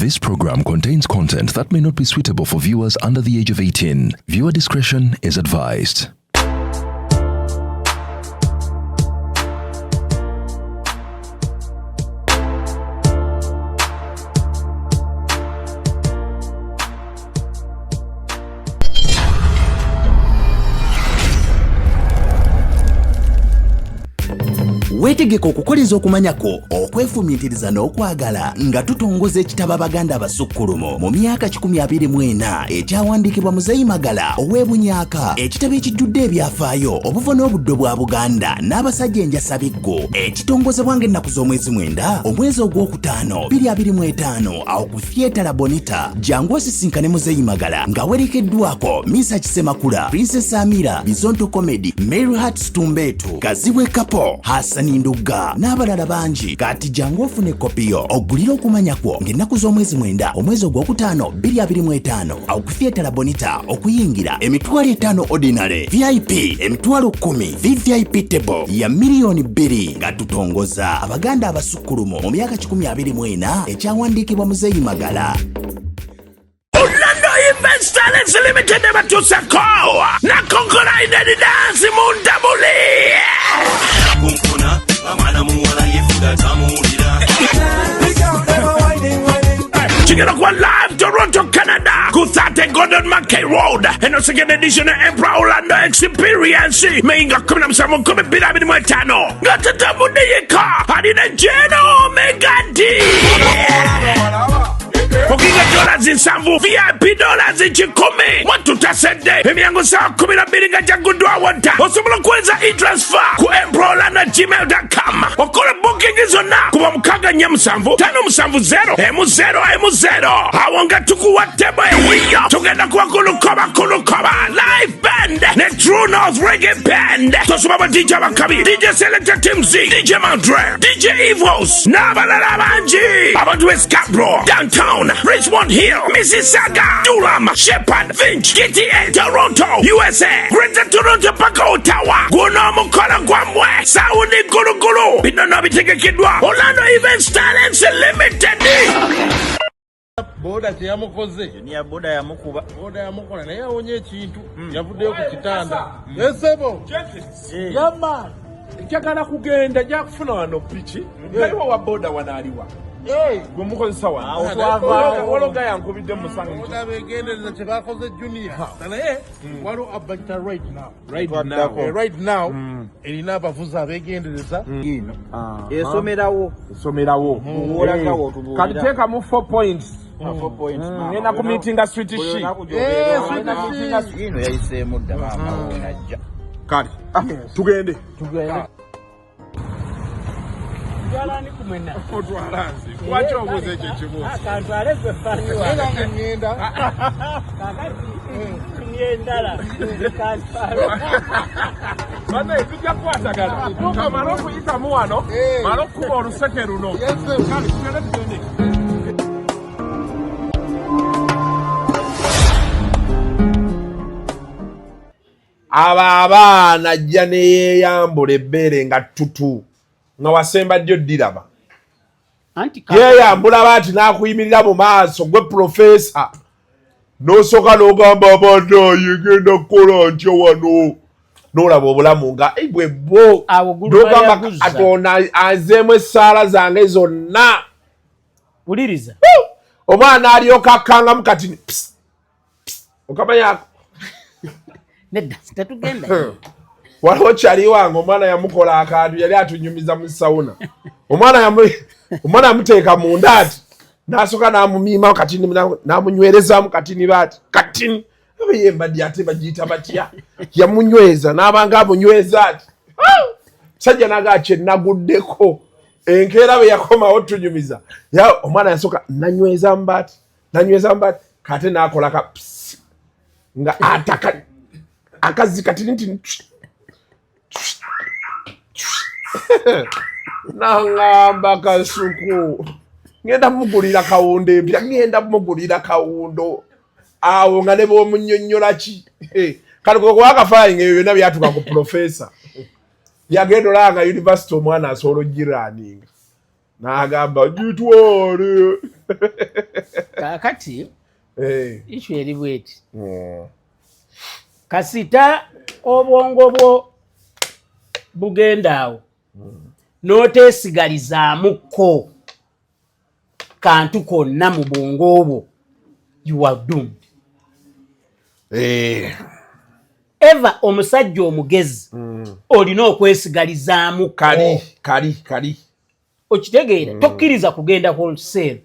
This program contains content that may not be suitable for viewers under the age of 18. Viewer discretion is advised. Wetegeka okukoleza okumanyako okwefumiitiriza n'okwagala nga tutongoza ekitabo abaganda abasukkulumu mu myaka 2024 ekyawandiikibwa Muzeeyi Magala ow'Ebunyaaka, ekitabo ekijjudde ebyafaayo obuvo n'obuddo bwa Buganda n'abasajja enjasabiggo, ekitongozebwa ng'ennaku z'omwezi 9 omwezi ogwokutaano 2025 awo ku Theatre Bonita. Jangu osisinkane Muzeeyi Magala ng'awerekeddwako Misa Kisemakula, Princess Amira, Bizonto Comedy, Mary Hart Stumbetu, Kazibwe Kapo, Hassan Nduga n'abalala bangi. Kati jangu ofune kopiyo ogulira okumanyako ng'ennaku z'omwezi 9 omwezi ogwokutaano 2025 awo ku Theatre Bonita okuyingira $5,000 ordinary, VIP $10,000, VVIP table ya $2,000,000 nga tutongoza abaganda abasukkulumu mu myaka 2024 ekyawandiikibwa Muzeeyi Magala. Events Talents Limited Batusako Nakongora Eddy Dance Mundabuli Kunkuna Amana Muwala Yefuda Tamulira Chigero kwa live Toronto, Canada Kuthate Gordon Mackay Road and the second edition of Emperor Orlando Experience Mainga kumina msamu kumi bila bini mwetano Gatata mude yeka Adina Jeno Omega D Okinga $9 VIP $10 Watu tasende Emiyangu saa 12 nga jagundua wata Osumula kweza e-transfer Ku emperorlando@gmail.com Okole booking izo na Kuwa mkaga nye $5 570 Awonga tuku watebo ewiyo Tugenda kuwa kulukoba Live band Ne True North Reggae Band Tosumaba DJ Wakabi DJ Selector Tim Z DJ Mandre DJ Evos Nabalala Banji Abantu Scarborough Downtown Richmond Hill, Mississauga, Durham, Shepherd, Finch, GTA, Toronto, USA, Greater Toronto, Paka, Ottawa, Guno Mukala Gwamwe, Saudi Gulu, Binono Bitekekidwa, Orlando Events Talents Limited. Boda teyamukoze niya boda yamukuba boda yamukola naye awonye ekintu yavuddeyo ku kitanda esebo yamma kyagala kugenda jakufuna wano pichi kaliwo wa boda wanaliwa gwe mukozesa wano waloga yankubidde musango odabegendereza kyebakoze junior naye waliwo abajja right now erina abavuzi abegendereza esomerawo kati teekamu 4 points ngenda ku meetinga street shi ino yayiseemu dda maama najja kale tugende Jalani kumena. Otwalanzi. Kwacha obuze ekyo kibuzo. Akantwale gwe fani wa. Era ngenda. Kakati ngenda. Kantwale. Bana tujja kwatagana. Tuka malofu itamu wano. Malofu kuba oluseke luno. Yes, kale tugende. Abaana ajja ne yeeyambula ebbeere nga tutu. Nga wasemba ddyo diraba yeyambula baati n'akuyimirira mu maaso gwe profesa n'osooka n'ogamba abadde yegenda kukola ntya wano n'olaba obulamu nga bwe bwo n'ogamba Katonda azeemu essaala zange zonna uliriza omwana alyoka akkangamu kati okamanyako nedda tetugenda waliwo kyali wange omwana yamukola akantu yali atunyumiza mu sawuna omwana yamuteeka munda ati n'asooka n'amumiimawo katini n'amunywerezamu katini baati katini yembadde ate bagiyita batya yamunyweza n'abanga amunyweza ati sajja naga kyenaguddeko enkeera bwe yakomawo tunyumiza omwana yasooka nanywezamu baati kate n'akola nga ataka akazi katini nti nangamba kasuku ngenda mugulira kawundo empya awo nga ne b'omunnyonnyola ki kale kwe wakafayinga ebyo byonna byatuka ku profesa yagenda olanga university omwana asobola ogiraaninga n'agamba gitwale. Kakati ishu eri bweti kasita obwongo bwo bugenda awo n'oteesigalizaamuko kantu konna mu bwongo obwo, you are doomed. Eva omusajja omugezi olina okwesigalizaamu kali okitegeera tokkiriza kugenda wholesale.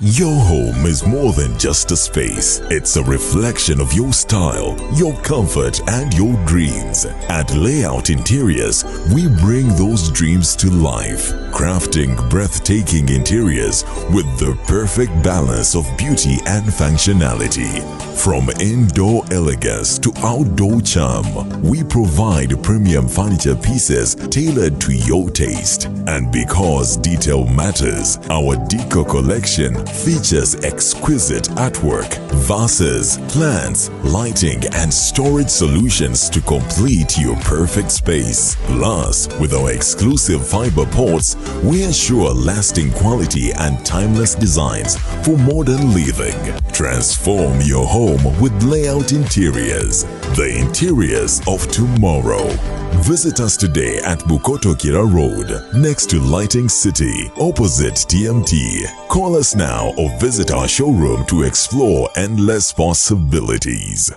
Your home is more than just a space. It's a reflection of your style, your comfort, and your dreams. At Layout Interiors, we bring those dreams to life, crafting breathtaking interiors with the perfect balance of beauty and functionality. From indoor elegance to outdoor charm, we provide premium furniture pieces tailored to your taste. And because detail matters, our Deco collection features exquisite artwork, vases, plants, lighting, and storage solutions to complete your perfect space. Plus, with our exclusive fiber pots, we ensure lasting quality and timeless designs for modern living. Transform your home with Layout Interiors, the interiors of tomorrow. Visit us today at Bukoto Kira Road, next to Lighting City, opposite TMT. Call us now or visit our showroom to explore endless possibilities.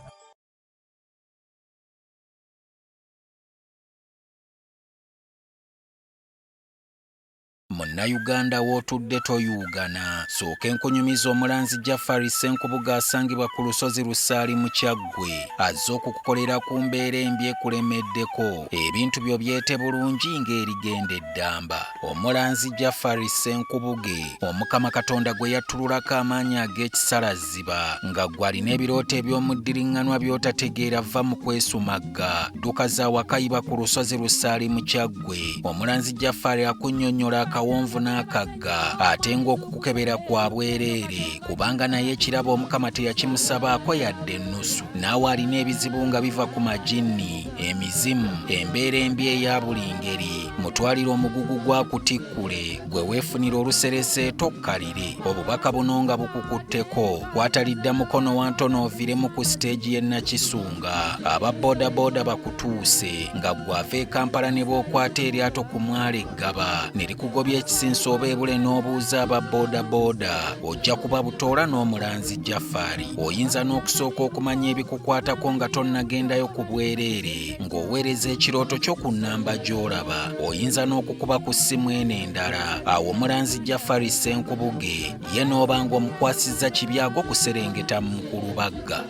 Munnayuganda w'otudde toyuugana sooka enkunyumiza omulanzi Jafari Ssenkubuga asangibwa ku lusozi Lusaali mu Kyaggwe azze okukukolera ku mbeera embi ekulemeddeko ebintu byo byete bulungi ng'erigenda eddamba. Omulanzi Jafari Ssenkubuge Omukama Katonda gwe yattululako amaanyi ag'ekisalaziba nga gwe alina ebirooto eby'omuddiriŋŋanwa by'otategeera va mu kwesumagga dduka za wakayiba ku lusozi Lusaali mu Kyaggwe. Omulanzi Jafari akunnyonnyola akawonvu n'akagga ate ng'okukukebera kwa bwereere kubanga naye ekirabo Omukama teyakimusabaako yadde ennusu. Naawe alina ebizibu nga biva ku majinni, emizimu, embeera embi eya buli ngeri. Mutwalire omugugu gwakutikkule gwe weefunira oluserese tokkalire. Obubaka buno nga bukukutteko kwatalidda mukono wa ntono oviremu ku siteegi y'e Nakisunga. Aba boodabooda bakutuuse nga gwava e Kampala ne bookwata eryato ku mwalo Eggaba ne likugobya ekisinsa oba ebule n'obuuza aba boodabooda ojja kuba butoola n'omulanzi Jafari. Oyinza n'okusooka okumanya ebikukwatako nga tonnagendayo ku bwereere ng'oweereza ekirooto kyo ku nnamba gy'olaba. Oyinza n'okukuba ku ssimu eno endala. Awo omulanzi Jafari Ssenkubuge ye n'oba ng'omukwasizza kibyago kuserengeta mu Nkulubagga.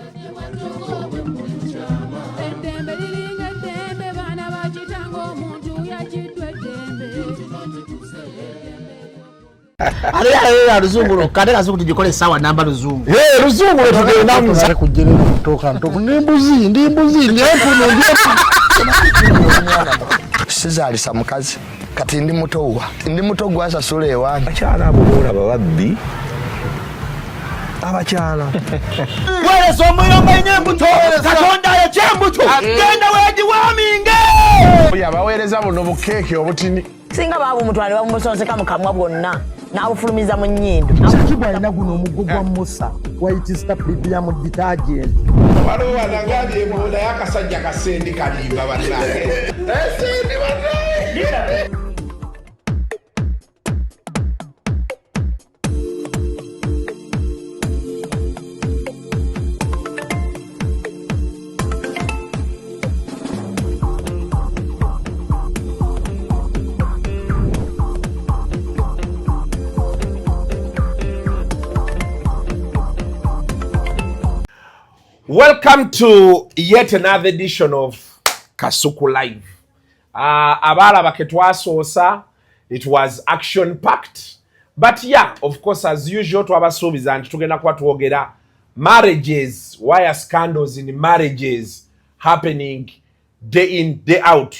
Ale luzungu kade kazuku tujikole sawa namba luzungu. Luzungu tugenda muza kujjira kutoka ntoko nimbuzi ndyefu sizalisa mukazi kati ndi muto gwasasula ewange. Abakyala abo boolaba babbi abakyala weereza omuyomba enyembuto Katonda yekyembuto genda weegiwaaminge yabaweereza buno bukeeke obutini singa baabu mutwale bamusonseka mu kamwa bwonna n'abufulumiza mu nnyindo. Kibwa alina guno omuggo gwa Musa wayitista premium detergent. waliwo wanangali ebola y'akasajja kasendi kalimba bannange esendi bannange. Welcome to yet another edition of Kasuku Live. Abalaba ke twasoosa, it was action-packed. But yeah, of course, as usual, twabasuubiza nti tugenda kuba twogera marriages, why are scandals in marriages happening day in, day out.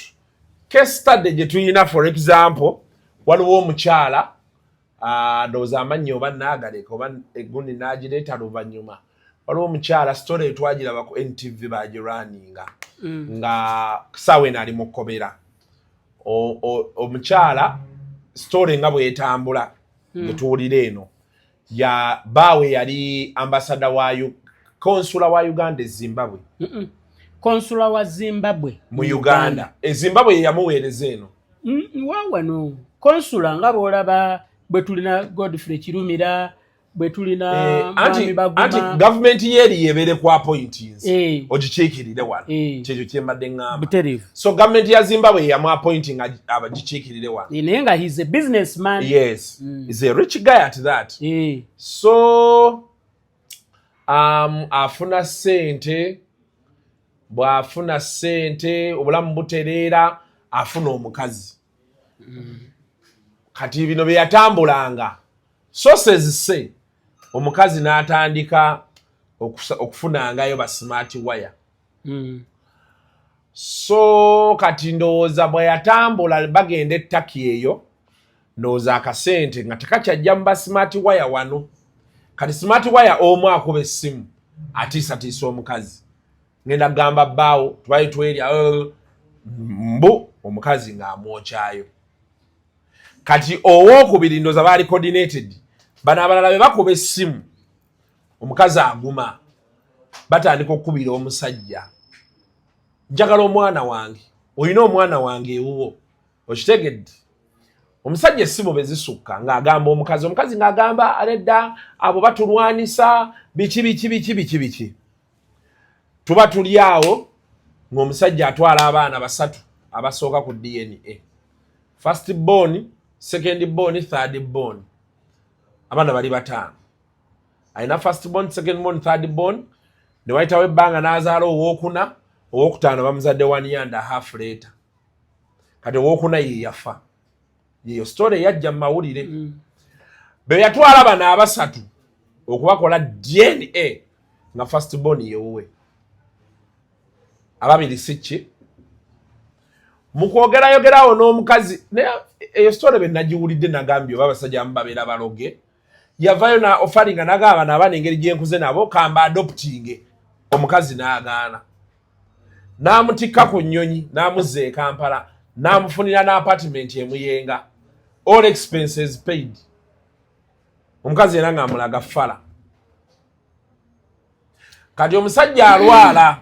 Case study gye tuyina, for example, waliwo omukyala, ndowooza amannya oba naagaleka oba egundi n'agireeta luvannyuma. Waliwo omukyala story etwagiraba ku NTV bagirwaninga nga sawe nali mukobera omukyala story nga bwetambula ngetuwulira eno ya bawe yali ambassador wa konsula wa Uganda e Zimbabwe. Konsula wa Zimbabwe mu Uganda. E Zimbabwe yamuweereza eno. Wawano konsula nga bwolaba bwe tulina Godfrey Kirumira bwe tulina anti government yeri yebere ku appointings ogikiikirire wano kyekyo kyembadde ngamba. So government ya Zimbabwe yamu appointing abagikiikirire wano. Naye nga he's a businessman. Yes. He's a rich guy at that. So afuna sente bw'afuna sente obulamu butereera afuna omukazi. Kati bino bye yatambulanga sources se omukazi n'atandika okufunangayo ba smart wire. So kati ndowooza bwe yatambula bagenda ettaki eyo ndowooza akasente nga tekakyajja mu ba smart wire wano. Kati smart wire omu akuba essimu atiisatiisa omukazi ngenda kugamba bbaawo twali twerya mbu omukazi ng'amwokyayo. Kati owookubiri ndowooza baali coordinated bano abalala be bakuba essimu omukazi aguma batandika okukubira omusajja njagala omwana wange olina omwana wange ewuwo okitegedde. Omusajja essimu bezisukka ng'agamba omukazi ng'agamba aledda abo batulwanisa biki tuba tuli awo ng'omusajja atwala abaana basatu abasooka ku DNA, first born, second born, third born. Abaana bali bataano. Alina first born, second born, third born. Ne wayitawo ebbanga n'azaala owookuna, owookutaano bamuzadde 1 year and a half later. Kati owookuna ye yafa. Yeyo story yajja mu mawulire. Be yatwala bano abasatu okubakola DNA nga first born yewuwe. Ababiri siki. Mu kwogerayo n'omukazi eyo story be nagiwulidde nagambye oba abasajja babeera baloge. Yavayo na offering nagamba n'abaana engeri gyenkuze nabo kamba adopting omukazi n'agaana. N'amutikka ku nnyonyi n'amuzza e Kampala n'amufunira n'apartment emuyenga. All expenses paid. Omukazi era ng'amulaga ffala. Kati omusajja alwala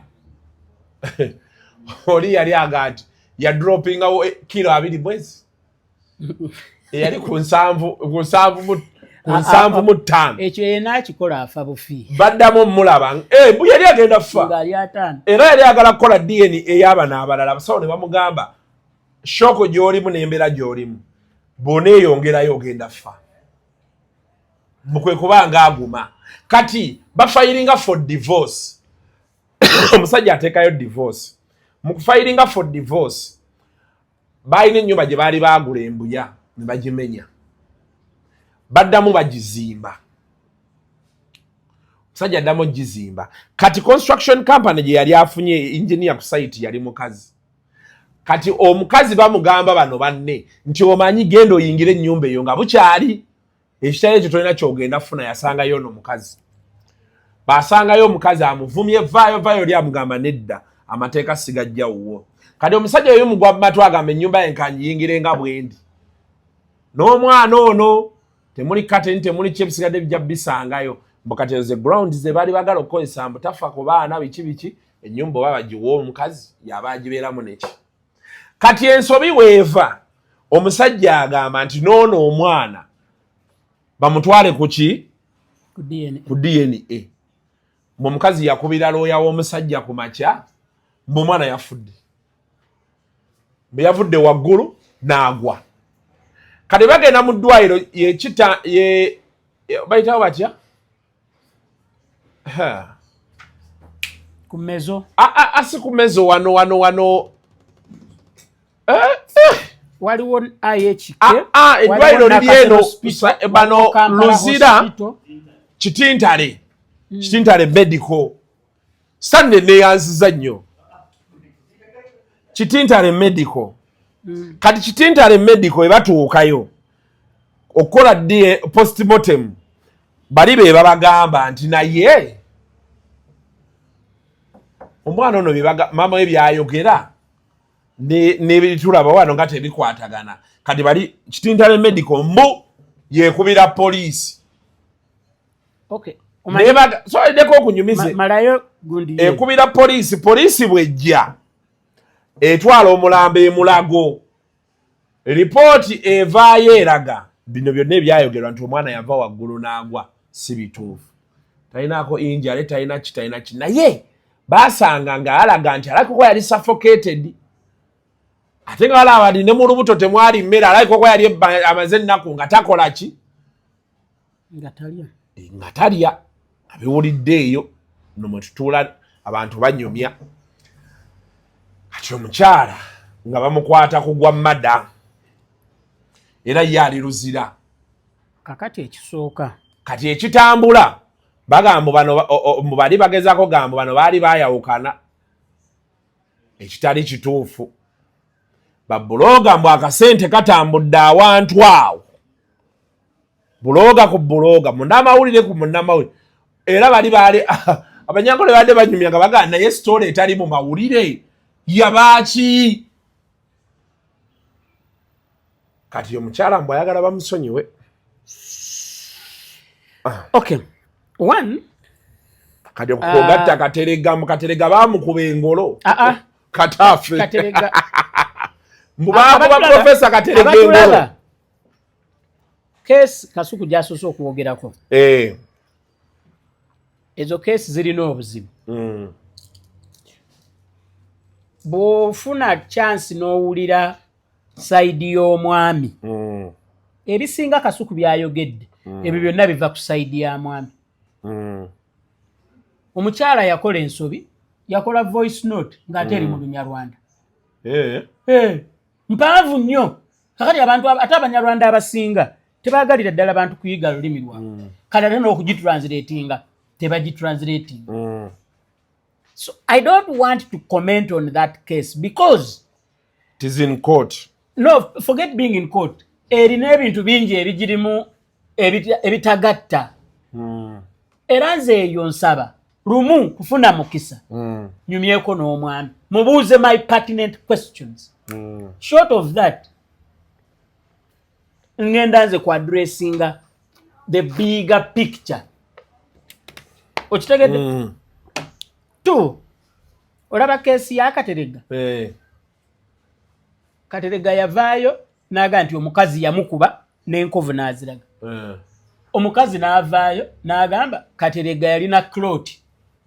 oli yali agati ya dropping awo kilo 2 mwezi. Yali ku 7 ekyo yena akikola afa bufi. Baddamu mulaba bu yali agenda ffa. Era yali agala kukola DNA ey'abaana abalala abasawo ne bamugamba shoko gy'olimu n'embeera gy'olimu bonna eyongerayo ogenda ffa. Mukwe kubanga aguma. Kati bafayiringa for divorce. Omusajja ateekayo divorce. Mu kufayiringa for divorce balina ennyumba gye baali baagula embuya ne bagimenya. Baddamu bagizimba. Omusajja addamu gizimba. Kati construction company gye yali afunye engineer ku site yali mukazi. Kati omukazi bamugamba bano banne nti omanyi genda oyingire ennyumba eyo nga bukyali. Ekitali ekyo tolina kyogenda funa yasangayo n'omukazi. Basangayo omukazi amuvumye vaayo oli amugamba nedda amateeka sigajja wuwo. Kati omusajja oyo mugwa matu agamba ennyumba yenkanyiyingire nga bwendi. N'omwana ono temuli kateni temuli kyebisigadde bijja bisangayo. Mbukati ze ground ze bali bagala okukozesa mbutafa ku baana biki ennyumba oba bagiwa omukazi yaba agibeeramu neki. Kati ensobi weeva omusajja agamba nti noono omwana bamutwale kuki ku DNA. Omukazi yakubira looya w'omusajja ku makya omwana yafudde. Bwe yavudde waggulu n'agwa. Kati bagenda mu ddwaliro yekita bayitawo batya? Ku mezo. Asi ku mezo wano. Waliwo IHK. Eddwaliro liri eno bano Luzira Kitintale. Kitintale medical. Sande neyanziza nnyo. Kitintale medical. Kati Kitintale medical ebatuukayo okukola postmortem bali be babagamba nti naye omwana ono mama we byayogera ne tulaba wano nga tebikwatagana kati bali kitintale medical mbu yekubira poliisi. Okay. So edeko okunyumize. Malayo gundi. Ekubira poliisi bwejja. Etwala omulambo emulago. Ripooti evaayo eraga. Bino byonna ebyayogerwa nti omwana yava waggulu n'agwa si bituufu. Talinaako injale, talina ki. Naye baasanga nga alaga nti alabika ko yali suffocated. Ate nga balaba ne mu lubuto temwali mmere alabika ko yali amaze ennaku nga takola ki? Nga talya. Abiwulidde eyo no mwe tutuula abantu banyumya. Kati omukyala nga bamukwata kugwa mmada era ye ali luzira. Kakati ekisooka kati ekitambula bagamba bano mu bali bagezaako gamba bano baali baayawukana ekitali kituufu. Babuloga mbu akasente katambudde awantu awo. Buloga ku buloga munnamawulire ku munnamawulire era bali abanyankole badde banyumya nga bagamba naye story etali mu mawulire yabaaki. Kati omukyala mbu ayagala bamusonyiwe. Okay. One. Kati okugatta katerega bamukuba engolo. Kataafe. Katerega. Mbubakuba Professor Katerega engolo. Case Kasuku jasoso okwogerako. Ezo case zirina obuzibu. Bw'ofuna chance n'owulira side y'omwami. Ebisinga Kasuku byayogedde. Ebyo byonna biva ku side ya mwami. Omukyala yakola ensobi, yakola voice note ng'ate eri mu Lunyarwanda. Mpanvu nnyo. Kakati abantu ate Abanyarwanda abasinga tebagalira ddala abantu kuyiga lulimi lwabwe. Kale ate n'okugitranslatinga tebagitranslating. So I don't want to comment on that case because it is in court. No, forget being in court. Erina ebintu bingi ebigirimu ebitagatta. Era nze eyo nsaba lumu kufuna mukisa. Nyumyeko n'omwami. Mubuuze my pertinent questions. Short of that, ngenda nze ku addressinga the bigger picture. Okitegedde? Two, olaba kesi ya Katerega. Katerega yavaayo naga nti omukazi yamukuba n'enkovu n'aziraga. Omukazi n'avaayo n'agamba Katerega yalina clot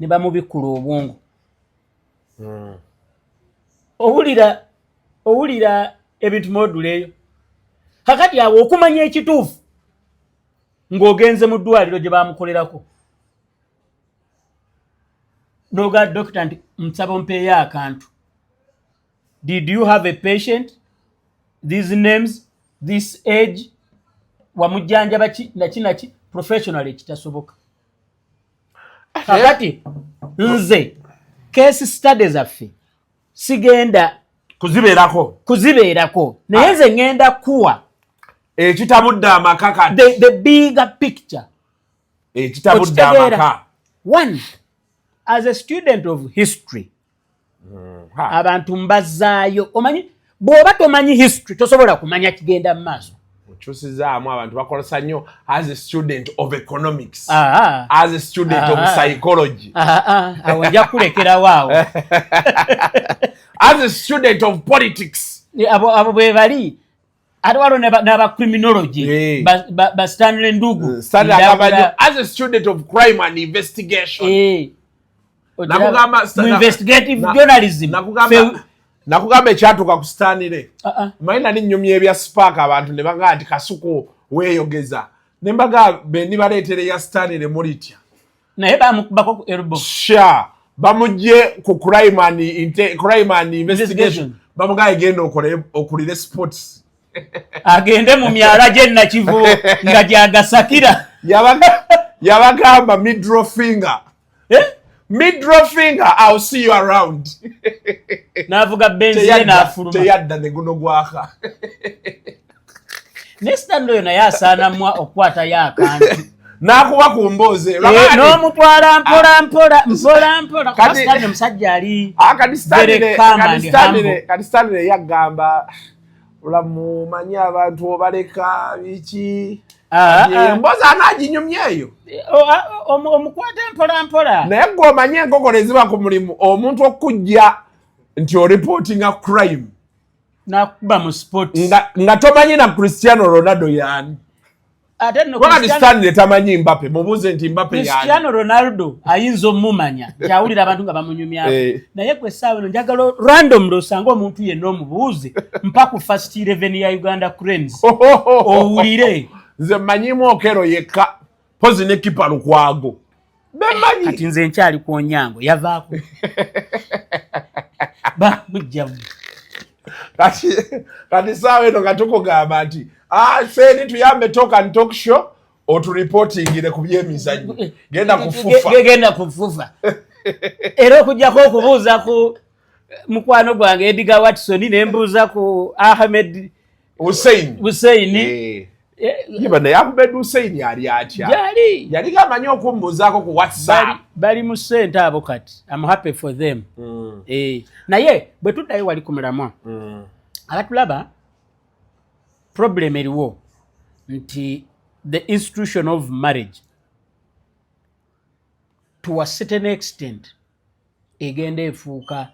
ne bamubikula obwongo. Owulira ebintu moduleyo. Kakati awo okumanya ekituufu ng'ogenze mu ddwaliro gye bamukolerako. Noga doctor nti nsaba mpeeyo akantu. Did you have a patient? These names, this age, wamujjanjaba naki professionally kitasoboka. Kakati nze case studies affe sigenda kuzibeerako naye nze ngenda kuwa ekitabudde amaka the bigger picture. Ekitabudde amaka. One, as a student of history, abantu mbazaayo omanyi bw'oba tomanyi history tosobola kumanya kigenda mu maaso. Okyusizaamu abantu bakozesa nnyo as a student of economics, as a student of psychology. Awo nja kulekerawo awo. As a student of politics. Abo bwe bali ate waliwo n'abacriminology ba Stanley Ndugu. As a student of crime and investigation. Investigative journalism. Nakugamba ekyatuuka ku Stanley. Mayina n'ennyumya ebya Spark abantu ne bagamba nti Kasuku weeyogeza. Ne mbaga bendi baleetere ya Stanley mulitya. Naye bamukubako ku elbow. Bamugye ku crime and investigation. Bamugaye genda okulire sports. Agende mu myala gye Nakivu nga gyagasakira. Yabagamba middle finger. Middle finger, I'll see you around. Navuga benzi n'afuluma. Teyadda ne guno gwaka. Nesta ndo yona yasaana mwa okwata yakantu. nakuba ku mboze n'omutwala mpola kati omusajja ali kati Stanley yagamba olamumanyi abantu obaleka biki embozi anaginyumya eyo omukwata mpola naye gwe omanye enkokolo eziba ku mulimu omuntu okujja nti oripootinga crime nakuba mu sport nga tomanyi na Cristiano Ronaldo yani Wakati Stanley tamanyi Mbappe mubuze nti Mbappe yani Cristiano Ronaldo ayinza omumanya kyawulira abantu nga bamunyumyako naye kwe saawa no njagala random losanga omuntu yenna omubuuze mpa ku first 11 ya Uganda Cranes owulire nze manyimu Okero yekka pozi ne kipa Lukwago bemanyi kati nze nkyali ku Onyango yavaako mujjamu kati saawa eno nga tukugamba nti Sendi tuyambe talk show otureportingire ku byemizannyo genda kufufa era okujjako okubuuza ku mukwano gwange Eddy Watson nembuuza ku Ahmed Hussein yiba naye Ahmed Hussein yali atya yali gamanyi okumbuuzaako ku WhatsApp bali mu ssente abo kati I'm happy for them naye bwe tuddayo wali ku mulamwa abatulaba problem eriwo nti the institution of marriage to a certain extent egenda efuuka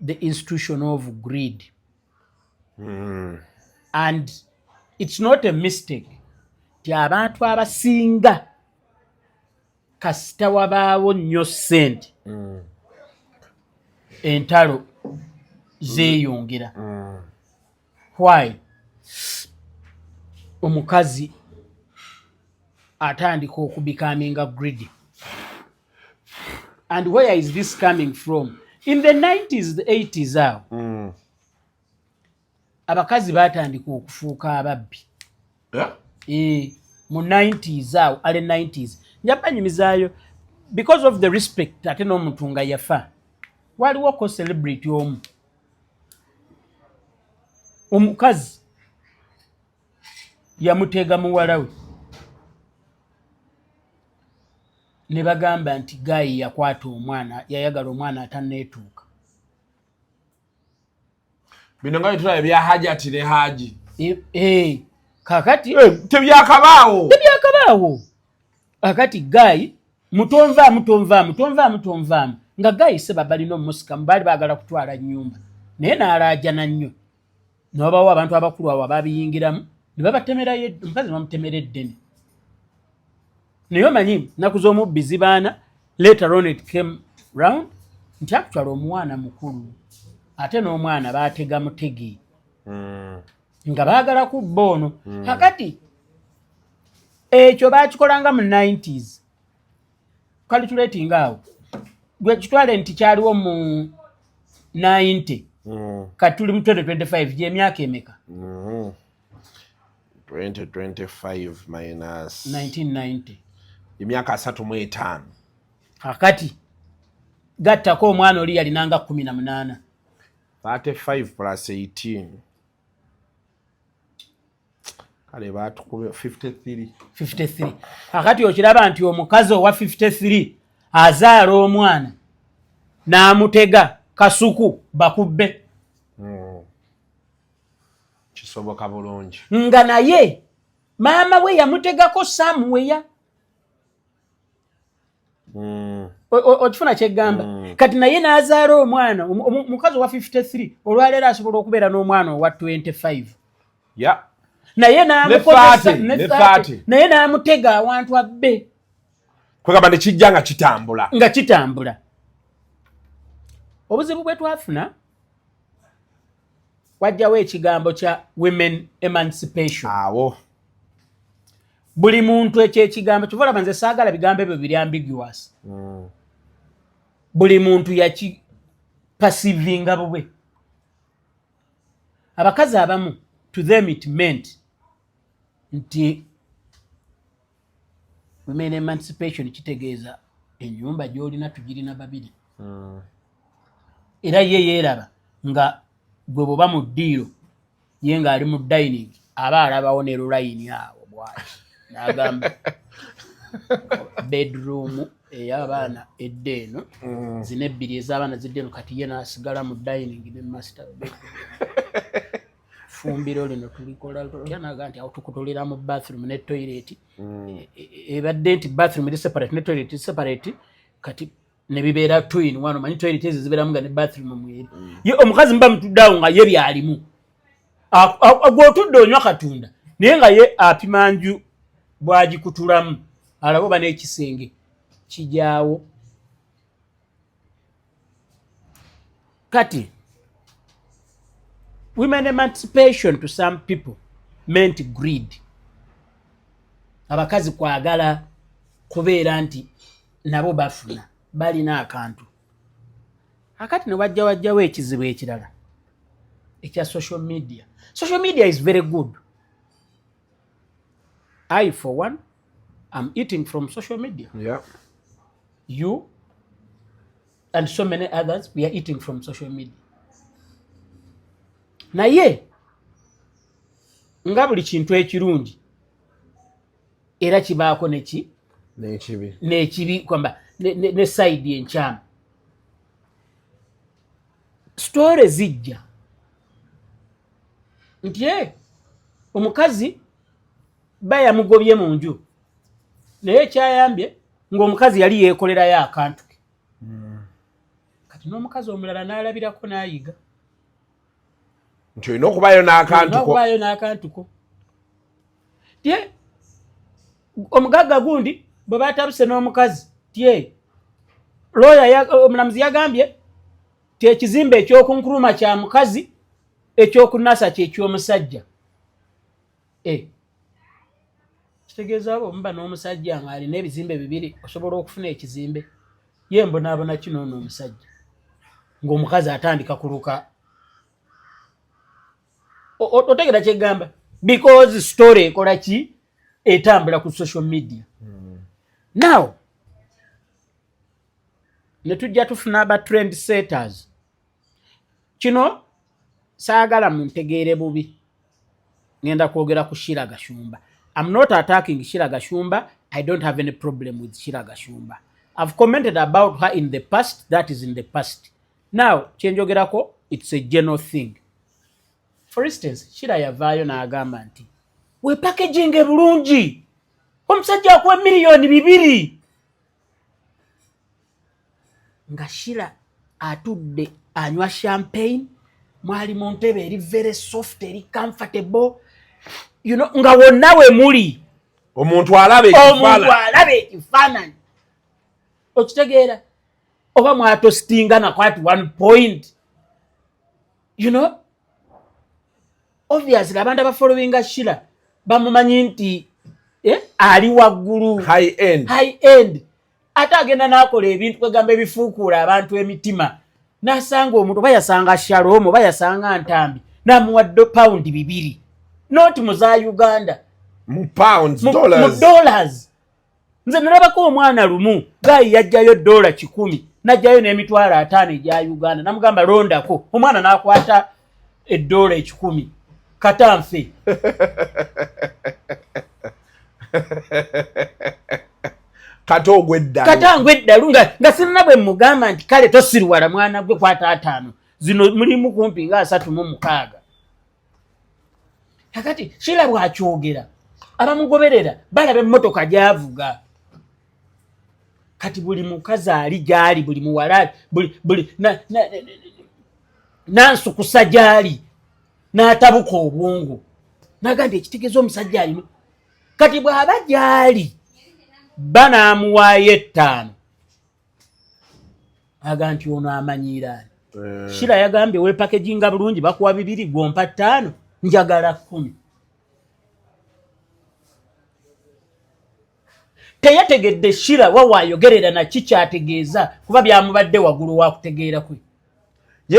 the institution of greed and it's not a mistake ti abantu abasinga kasita wabaawo nnyo ssente entalo zeeyongera why omukazi atandika okubikaminga greedy and where is this coming from in the 90s the 80s awo abakazi batandika okufuuka ababbi mu 90s awo ale 90s njabanyumizaayo because of the respect ate n'omuntu nga yafa waliwo ko celebrity omukazi yamutega muwala we ne bagamba nti Gayi yakwata omwana yayagala omwana ataneetuuka bino nga bitula ebya Hajati ne Haji kakati tebyakabaawo akati Gayi mutonvaamu nga Gayi seba balina omusikamu baali baagala kutwala nnyumba naye n'alaajana nnyo n'obawo abantu abakulu awo babiyingiramu ne babatemerayo omukazi bamutemera eddene naye omanyi nnaku z'omubbi zibaana later on it came round nti actually omwana mukulu ate n'omwana baatega mutegi nga baagala kubba ono kakati ekyo baakikolanga mu 90s calculating awo gwe kitwale nti kyaliwo mu 90 kati tuli mu 2025 gy'emyaka emeka 2025 minus 1990 emyaka 35 kakati gattako omwana oli yalinanga 18 35 plus 18 kale batukube 53 kakati okiraba nti omukazi owa 53 azaala omwana n'amutega kasuku bakubbe kisoboka bulungi nga naye maama we yamutegako Samuweya okifuna kyeggamba kati naye n'azaala omwana mukazi owa 53 olwaleero asobola okubeera n'omwana owa 25 naye n'amutega awantu abbe kwegamba nekijja nga kitambula obuzibu bwe twafuna wajjawo ekigambo kya women emancipation awo buli muntu ekyo ekigambo kivolaba nze saagala bigambo ebyo biri ambiguous buli muntu yakipasivinga bubwe abakazi abamu to them it meant nti women emancipation kitegeeza ennyumba gy'olina tugirina babiri era ye yeeraba nga gwe bwoba mu ddiiro ye ng'ali mu dining aba alabawo ne lulayini awo bwati n'agamba bedroom ey'abaana eddeeno zina ebbiri ez'abaana ziddeeno kati ye n'asigala mu dining ne master bedroom. Fumbiro lino tulikola tutya naga nti awo tukutulira mu bathroom ne toilet ebadde nti bathroom eri separate ne toilet separate kati ne bibeera twin wano manyi toilet ezo zibeeramu nga ne bathroom mweri ye omukazi mba mutuddawo nga ye byalimu gw'otudde onywa katunda naye nga ye apima nju bwagikutulamu alaba oba n'ekisenge kijaawo kati women emancipation to some people meant greed. Abakazi kwagala kubeera nti nabo bafuna balina akantu. Akati ne wajjawo ekizibu ekirala ekya social media. Social media is very good. I for one am eating from social media. Yeah. You and so many others, we are eating from social media. Naye nga buli kintu ekirungi era kibaako n'ekibi kwamba ne side enkyamu. Story zijja nti omukazi bayamugobye mu nju naye kyayambye ng'omukazi yali yeekolerayo akantu ke. Kati n'omukazi omulala n'alabirako n'ayiga nti olina okubayo n'akantuko. Tye omugagga gundi bwe batabuse n'omukazi tye omulamuzi yagambye ti ekizimbe ekyokunkuluma kya mukazi ekyokunasa kyeky'omusajja. Kitegeeza abo muba n'omusajja ng'alina ebizimbe bibiri osobola okufuna ekizimbe ye mbonaabona kino n'omusajja ng'omukazi atandika kuluka. Otegera kyegamba because story ekola ki etambula ku social media. Now ne tujja tufuna aba trend setters. Kino saagala muntegeere bubi. Ngenda kwogera ku Shira Gashumba. I'm not attacking Shira Gashumba. I don't have any problem with Shira Gashumba. I've commented about her in the past. That is in the past. Now kyenjogerako it's a general thing. For instance, Shira yavaayo n'agamba nti we packaging bulungi omusajja akuwa $2,000,000 nga Shira atudde anywa champagne mwali mu ntebe eri very soft eri comfortable nga wonna we muli omuntu alabe ekifaananyi okitegeera oba mwatostingana kwati one point obviously abantu abafollowinga Shira bamumanyi nti ali waggulu high end ate agenda n'akola ebintu kwegamba ebifuukuula abantu emitima n'asanga omuntu oba yasanga Shalom oba yasanga Ntambi n'amuwa £200 noti mu za Uganda mu pounds mu dollars. Nze nalabako omwana lumu gayi yajjayo $10 n'ajjayo n'emitwalo 5 egya Uganda namugamba londako omwana n'akwata $10 katanfe katangwe eddalu nga sinna bwe mugamba nti kale tosirwala mwana gwe kwata 5 zino mulimu kumpi nga 36. Kakati Shira bwakyogera abamugoberera balaba emmotoka gy'avuga. Kati buli mukazi ali gyali buli muwala buli nansukusa gyali n'atabuka obwongo naga nti ekitegeeza omusajja alimu. Kati bw'aba gyali banaamuwaayo 5 aga nti ono amanyiira. Shira yagambye weepakeginga bulungi bakuwa 2 gwompa 5 njagala 10. Teyategedde Shira wawayogerera na kikyategeeza kuba byamubadde waggulu wa kutegeera kwe.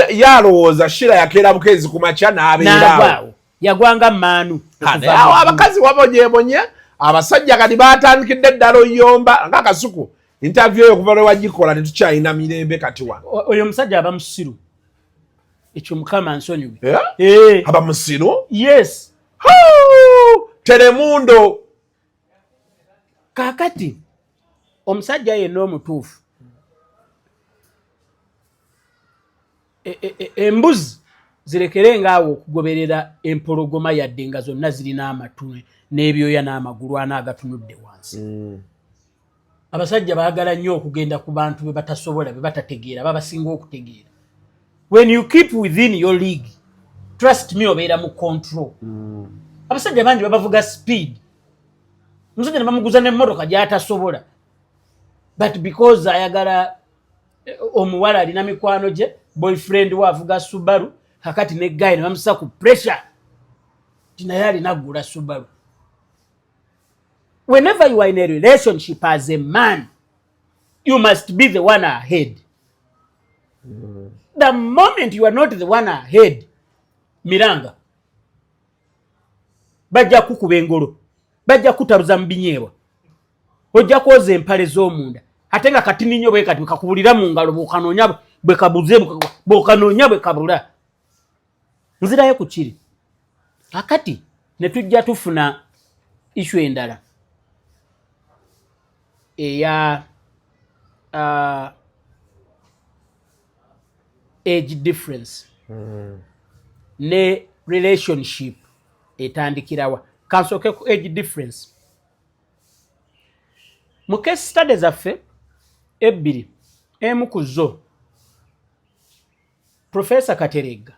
Yalowooza Shira yakeera bukezi ku makya n'abeeraawo yagwanga maanu. Abakazi wabonyeebonye abasajja kati baatandikidde ddala oyomba ng'akasuku. Interview eyo kuva lwe wagikola tetukyalina mirembe kati wano. Oyo omusajja aba musiru ekyo Mukama nsonyiwe. Aba musiru? Yes. Telemundo. Kakati omusajja yenna omutuufu embuzi zirekere ngaawo okugoberera empologoma yadde nga zonna zirina amatu n'ebyoya n'amagulu ana agatunudde wansi. Abasajja baagala nnyo okugenda ku bantu be batasobola be batategeera babasinga okutegeera. When you keep within your league, trust me, obeera mu control. Abasajja bangi babavuga speed. Omusajja ne bamuguza n'emmotoka gy'atasobola. But because ayagala omuwala alina mikwano gye, boyfriend we avuga Subaru, kakati ne guy ne bamusa ku pressure. Naye alina aggula Subaru. Whenever you are in a relationship as a man, you must be the one ahead. The moment you are not the one ahead, Miranga, bajja kukuba engolo, bajja kutabuza mu binyeebwa, ojja kwoza empale z'omunda, ate nga katini nnyo bwe kati kakubulira mu ngalo bw'okanoonya bwe kabuze bw'okanoonya bwe kabula. Nzirayo ku kiri. Akati ne tujja tufuna issue endala eya age difference ne relationship etandikirawa. Kansooke ku age difference. Mu case study zaffe ebbiri emu ku zo Professor Kateregga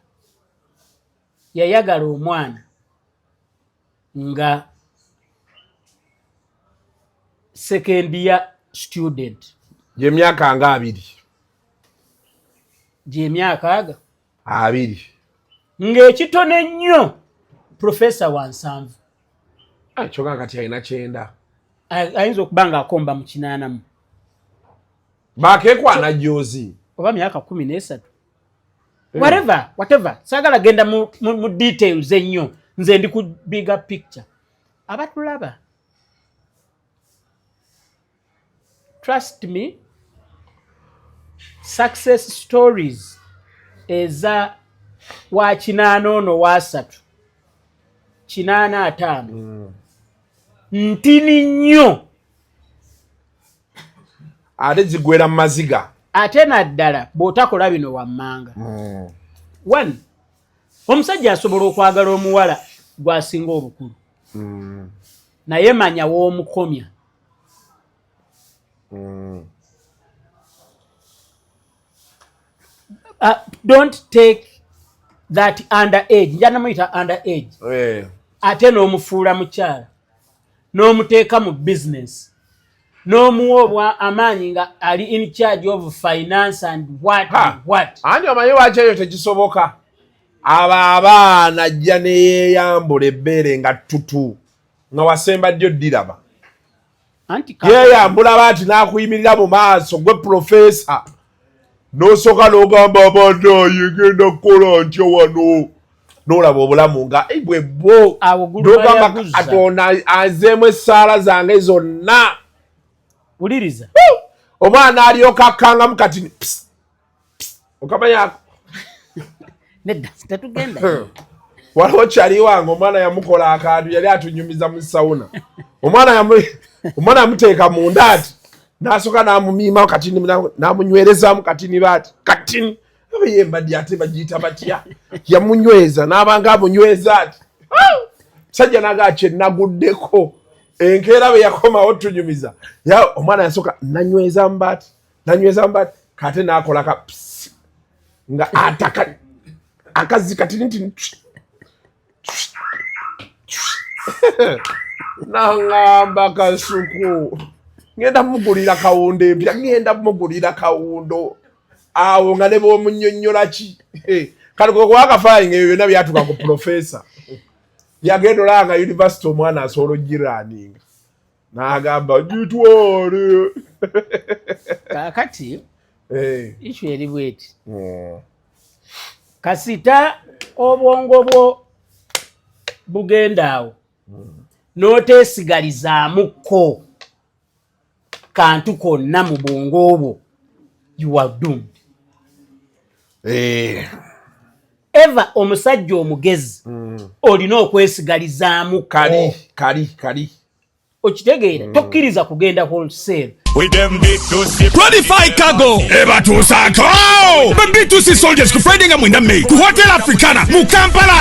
yayagala omwana nga second year student. Gy'emyaka nga 2. Gy'emyaka 2. Ng'ekitone nnyo Professor wa 7. Kyokka kati alina 9. Ayinza okuba ng'akomba mu 8. Baakekwana jjozi. Oba myaka 13. Whatever. Sagala genda mu details ennyo. Nze ndi ku bigger picture. Abatulaba. Trust me, success stories eza wa 8 ono wa 3. 85. Ntini nnyo. Ate zigwera mu maziga. Ate naddala bw'otakola bino wammanga. 1. Omusajja asobola okwagala omuwala gw'asinga obukulu. Naye manya w'omukomya. Don't take that underage. Njana muyita underage. Ate n'omufuula mukyala. N'omuteeka mu business. N'omuwa amaanyi nga ali in charge of finance and what. Anti omanyi lwaki eyo tekisoboka? Abaana ajja ne yeeyambula ebbeere nga ttutu nga wasemba ddyo ddiraba. Yeeyambula baati n'akuyimirira mu maaso gwe profesa n'osooka n'ogamba abanaye genda kukola ntya wano n'olaba obulamu nga bwe bwo n'ogamba Katonda azeemu essaala zange zonna. Uliriza omwana alyoka akkangamu kati okamanyako nedda tetugenda. Waliwo kyali wange omwana yamukola akantu yali atunyumiza mu sawuna. Omwana yamuteeka munda ati n'asooka n'amumiimawo katini n'amunywerezamu katini baati katini yembadde ate bagiyita batya yamunyweza n'abanga amunyweza ati sajja naga kyennaguddeko enkeera bwe yakomawo tunyumiza omwana yasooka nanywezamu baati kate n'akola nga ataka akazi katini nti nangamba Kasuku ngenda mugulira kawundo empya ngenda mugulira kawundo awo nga ne b'omunnyonnyola ki kale kwakafaayi ebyo byonna byatuka ku profesa yagenda olanga university omwana asobola ogiraaninga n'agamba gitwale kakati ishu eri bweti kasita obwongo bwo bugenda awo n'oteesigalizaamuko kantu konna mu bwongo obwo you are doomed. Eva omusajja omugezi olina okwesigalizaamu kali okitegeera tokkiriza kugenda wholesale with them B2C 25 cargo eba tusako B2C soldiers kufriday nga mwenda May ku Hotel Africana mu Kampala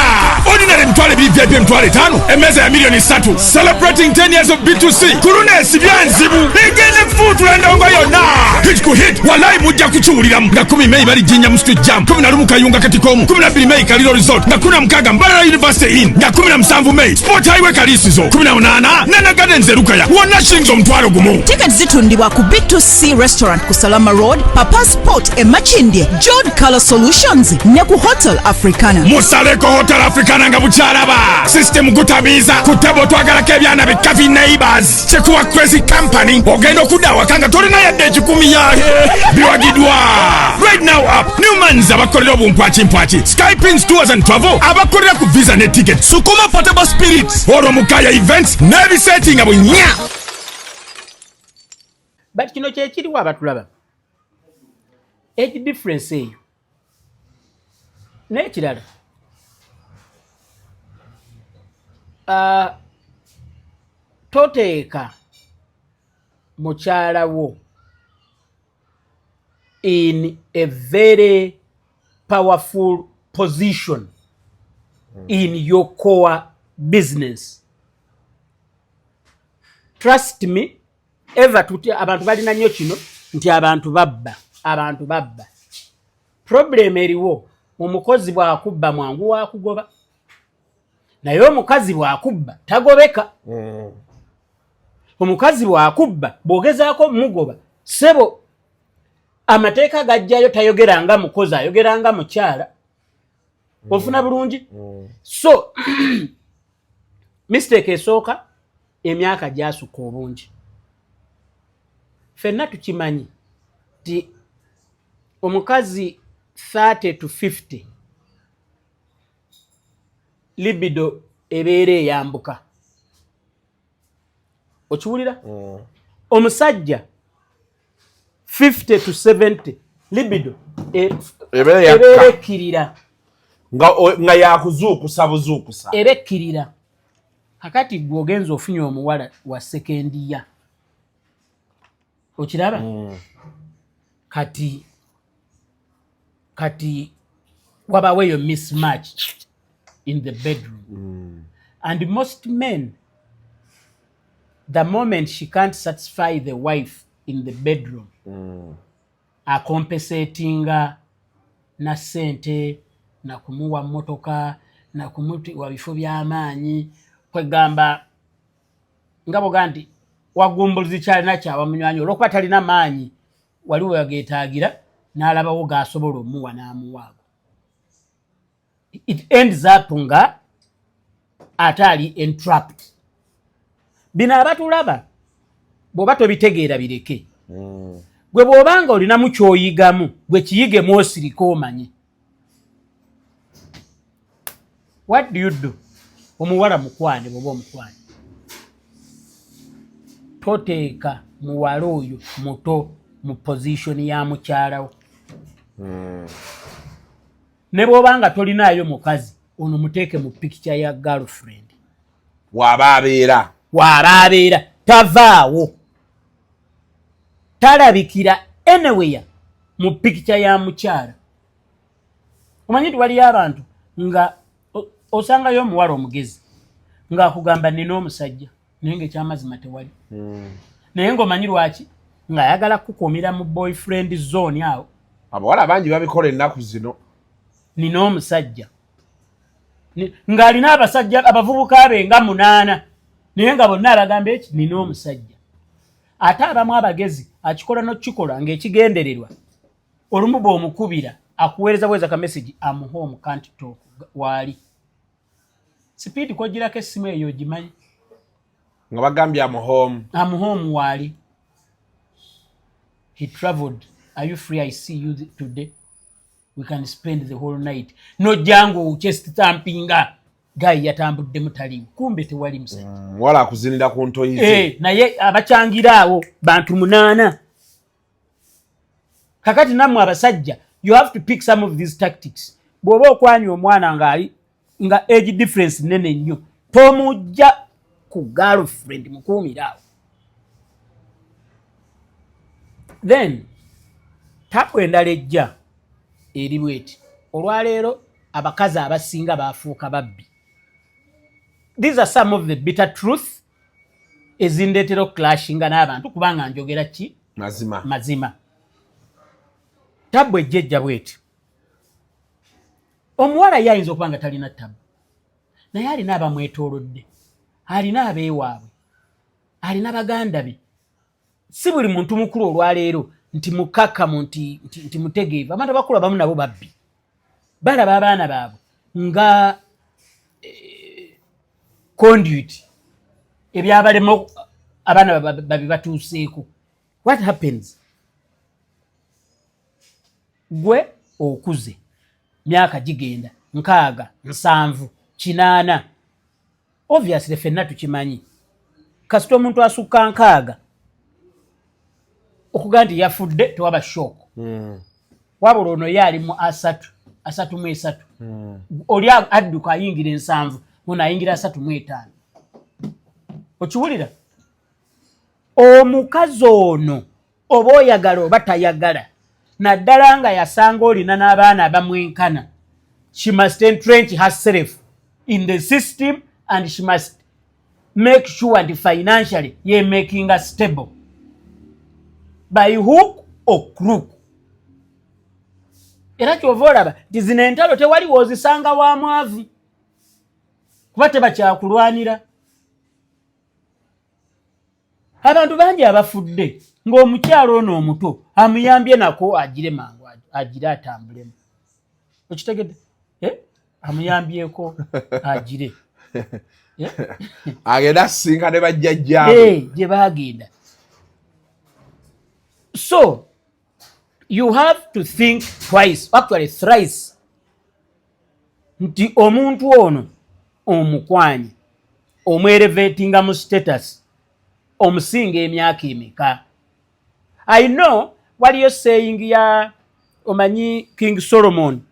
ordinary mtwale VIP mtwale 5 emeza ya milioni 3 celebrating 10 years of B2C kurune sibyanzibu igene food landongo yonna hit ku hit walai mujja kuchulira nga 10 May bali jinya mu street jam 11 kayunga katikomu 12 May kaliro resort na 16 Mbarara University Inn na 17 May Sport Highway Kalisizo 18 Nana Gardens Rukaya wonna shinzo mtwalo gumu tickets zitundibwa ku B2C restaurant ku Salama Road Papa Sport e Machindye Jord Color Solutions ne ku Hotel Africana Musaleko Hotel Africana nga bucharaba system gutabiza kutebo twagala kebyana be cafe neighbors chekuwa crazy company ogendo kudawa kanga tolina yadde 10 yahe biwagidwa right now up Newman's abakorera obumpwachi mpwachi Skypins Tours and Travel abakorera ku visa ne ticket Sukuma Portable Spirits oro mukaya events nevi setting abunya but kino kyekiriwo abatulaba age difference eyo n'ekirala toteeka mukyala wo in a very powerful position in your core business. Trust me, ever tuti abantu balina nnyo kino nti abantu babba. Problem eriwo omukozi bw'akubba mwangu wa kugoba. Naye omukazi bw'akubba tagobeka. Omukazi bw'akubba bw'ogezaako mugoba sebo amateeka gajjayo tayogeranga mukozi ayogeranga mukyala. Ofuna bulungi? So mistake esooka emyaka gyasuka obungi. Fenna tukimanyi ti omukazi 30 to 50 libido ebeera eyambuka. Okiwulira? Omusajja 50 to 70 libido ebeera ekkirira. Nga yakuzuukusa buzuukusa. Era ekkirira. Kakati gwe ogenza ofunye omuwala wa sekendiya. Okiraba? Kati wabaweyo mismatch in the bedroom. And most men, the moment she can't satisfy the wife in the bedroom, are compensating na sente, na kumuwa motoka, na kumuti wa bifo by'amaanyi, kwegamba ngabo gandi wagumbulizi kyali nakya bamunywanyi olwokuba talina maanyi waliwo yageetaagira n'alabawo gaasobola omuwa n'amuwaago. It ends up nga atali entrapped. Bino abatulaba bw'oba tobitegeera bireke. Gwe bw'obanga olinamu ky'oyigamu gwe kiyigemu osirika omanye. What do you do? Omuwala mukwane bw'oba omukwane. Toteeka muwala oyo muto mu position ya mukyalawo. Ne bw'obanga tolinaayo mukazi ono muteeke mu picture ya girlfriend. Waba abeera tavaawo talabikira anywhere mu picture ya mukyala. Omanyi waliyo abantu nga osangayo omuwala omugezi ng'akugamba nina omusajja naye ng'ekyamazima tewali. Naye ng'omanyi lwaki ng'ayagala kukuumira mu boyfriend zone awo. Abawala bangi babikola ennaku zino. Nina omusajja ng'alina abasajja abavubuka be nga 8 naye nga bonna abagamba eki nina omusajja. Ate abamu abagezi akikola n'okikola ng'ekigendererwa olumu bw'omukubira akuweereza bweza ka message am home can't talk waali. Speed kwogirako essimu eyo ogimanyi nga bagambye am home waali. He traveled. Are you free? I see you today. We can spend the whole night. No jango chest tampinga guy yatambudde mutalimu kumbe tewali musajja. Wala akuzinira ku ntoyize. Naye abachangira awo bantu 8. Kakati namwe abasajja you have to pick some of these tactics. Bwoba okwanya omwana nga age difference nene nnyo tomujja ku girlfriend mukuumirawo. Then tapu endala ejja eri bweti olwaleero abakazi abasinga baafuuka babbi. These are some of the bitter truth ezindeetera okuclashinga n'abantu kubanga njogera ki mazima. Tabu ejjejja bweti omuwala ye ayinza okuba nga talina tabu naye alina abamwetoolodde, alina abeewaabwe, alina baganda be. Si buli muntu mukulu olwaleero nti mukakkamu nti mutegeevu. Abantu abakulu abamu nabo babbi, balaba abaana baabwe nga conduit ebyabalema abaana babibatuuseeko. What happens? Gwe okuze myaka gigenda 6, 7, 8. Obviously ffenna tukimanyi kasita omuntu asukka 6 okuga nti yafudde tewaba shock. Wabula ono ye ali mu 3 oli adduka ayingira 7 ono ayingira 3 okiwulira? Omukazi ono oba oyagala oba tayagala naddala nga yasanga olina n'abaana abamwenkana, she must entrench herself in the system and she must make sure that financially ye making her stable by hook or crook. Era kyova olaba nti zino entalo tewali woozisanga wa mwavu kuba tebakyakulwanira. Abantu bangi abafudde ng'omukyalo ono omuto amuyambye nako agire mangu agire atambulemu. Okitegedde? Amuyambyeko agire. Agenda asinga ne bajjajjaabe. Gye baagenda. So, you have to think twice, actually thrice, nti omuntu ono omukwanye omwerevetinga mu status omusinga emyaka emeka. I know waliyo saying ya omanyi King Solomon